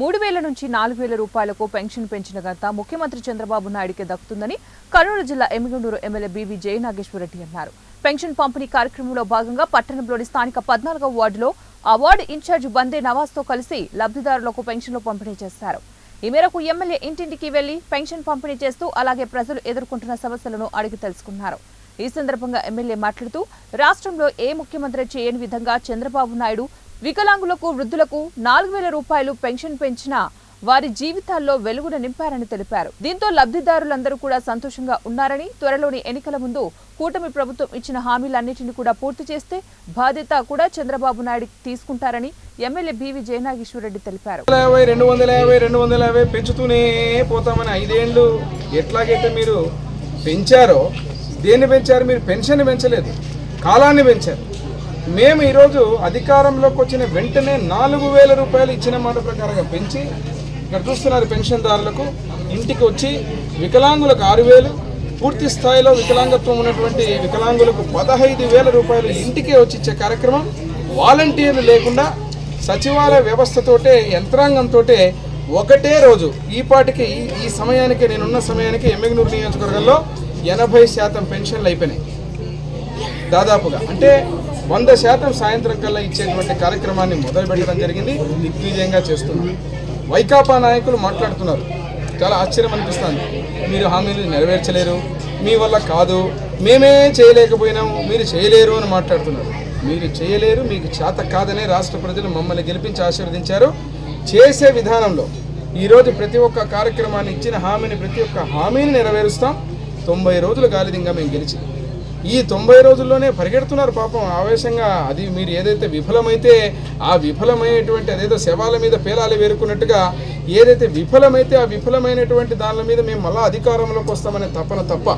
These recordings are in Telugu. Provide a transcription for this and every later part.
3,000 నుంచి 4,000 రూపాయలకు పెన్షన్ పెంచిన ఘనత ముఖ్యమంత్రి చంద్రబాబు నాయుడుకే దక్కుతుందని కర్నూలు జిల్లా ఎమ్మిగనూరు ఎమ్మెల్యే బీవీ జయనాగేశ్వరరెడ్డి అన్నారు. పెన్షన్ పంపిణీ కార్యక్రమంలో భాగంగా పట్టణంలోని స్థానిక 14వ వార్డులో ఆ వార్డు ఇన్ఛార్జ్ బందే నవాజ్తో కలిసి లబ్ధిదారులకు పెన్షన్లు పంపిణీ చేశారు. ఈ మేరకు ఎమ్మెల్యే ఇంటింటికి వెళ్లి పెన్షన్ పంపిణీ చేస్తూ అలాగే ప్రజలు ఎదుర్కొంటున్న సమస్యలను అడిగి తెలుసుకున్నారు. ఈ సందర్భంగా ఎమ్మెల్యే మాట్లాడుతూ రాష్ట్రంలో ఏ ముఖ్యమంత్రి చేయని విధంగా చంద్రబాబు నాయుడు వికలాంగులకు, వృద్ధులకు 4,000 రూపాయలు పెన్షన్ పెంచిన వారి జీవితాల్లో వెలుగును నింపారని తెలిపారు. దీంతో లబ్ధిదారులందరూ కూడా సంతోషంగా ఉన్నారని, త్వరలోని ఎన్నికల ముందు కూటమి ప్రభుత్వం ఇచ్చిన హామీలన్నింటినీ కూడా పూర్తి చేస్తే బాధ్యత కూడా చంద్రబాబు నాయుడు తీసుకుంటారని ఎమ్మెల్యే బీవీ జయనాగేశ్వరరెడ్డి తెలిపారు. 250 పెంచుతూనే పోతామని 5 ఏళ్లు ఎట్లాగైతే మీరు పెంచారో, దేన్ని పెంచారు? మీరు పెన్షన్ పెంచలేదు, కాలాన్ని పెంచారు. మేము ఈరోజు అధికారంలోకి వచ్చిన వెంటనే 4,000 రూపాయలు ఇచ్చిన మాట ప్రకారంగా పెంచి ఇక్కడ చూస్తున్నారు. పెన్షన్దారులకు ఇంటికి వచ్చి వికలాంగులకు 6,000, పూర్తి స్థాయిలో వికలాంగత్వం ఉన్నటువంటి వికలాంగులకు 15,000 రూపాయలు ఇంటికే వచ్చి ఇచ్చే కార్యక్రమం వాలంటీర్లు లేకుండా సచివాలయ వ్యవస్థతోటే, యంత్రాంగంతో ఒకటే రోజు ఈ సమయానికి, నేనున్న సమయానికి ఎమ్మిగనూరు నియోజకవర్గంలో 80% పెన్షన్లు అయిపోయినాయి. దాదాపుగా అంటే 100% సాయంత్రం కల్లా ఇచ్చేటువంటి కార్యక్రమాన్ని మొదలు పెట్టడం జరిగింది. దిగ్విజయంగా చేస్తున్నారు. వైకాపా నాయకులు మాట్లాడుతున్నారు, చాలా ఆశ్చర్యం అనిపిస్తుంది. మీరు హామీలు నెరవేర్చలేరు, మీ వల్ల కాదు, మేమే చేయలేకపోయినాము, మీరు చేయలేరు అని మాట్లాడుతున్నారు. మీరు చేయలేరు, మీకు చేత కాదనే రాష్ట్ర ప్రజలు మమ్మల్ని గెలిపించి ఆశీర్వదించారు. చేసే విధానంలో ఈరోజు ప్రతి ఒక్క కార్యక్రమాన్ని ఇచ్చిన ప్రతి ఒక్క హామీని నెరవేరుస్తాం. 90 రోజులు గాలిదింగా మేము గెలిచి ఈ 90 రోజుల్లోనే పరిగెడుతున్నారు పాపం ఆవేశంగా. అది మీరు ఏదైతే విఫలమైతే ఆ విఫలమైనటువంటి అదేదో శవాల మీద పేలాలు వేరుకున్నట్టుగా ఏదైతే విఫలమైతే ఆ విఫలమైనటువంటి దాని మీద మేము మళ్ళీ అధికారంలోకి వస్తామనే తపన తప్ప,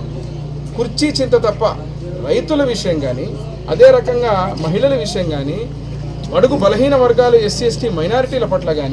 కుర్చీ చింత తప్ప, రైతుల విషయం కానీ, అదే రకంగా మహిళల విషయం కానీ, అడుగు బలహీన వర్గాలు, ఎస్సీ ఎస్టీ మైనారిటీల పట్ల కానీ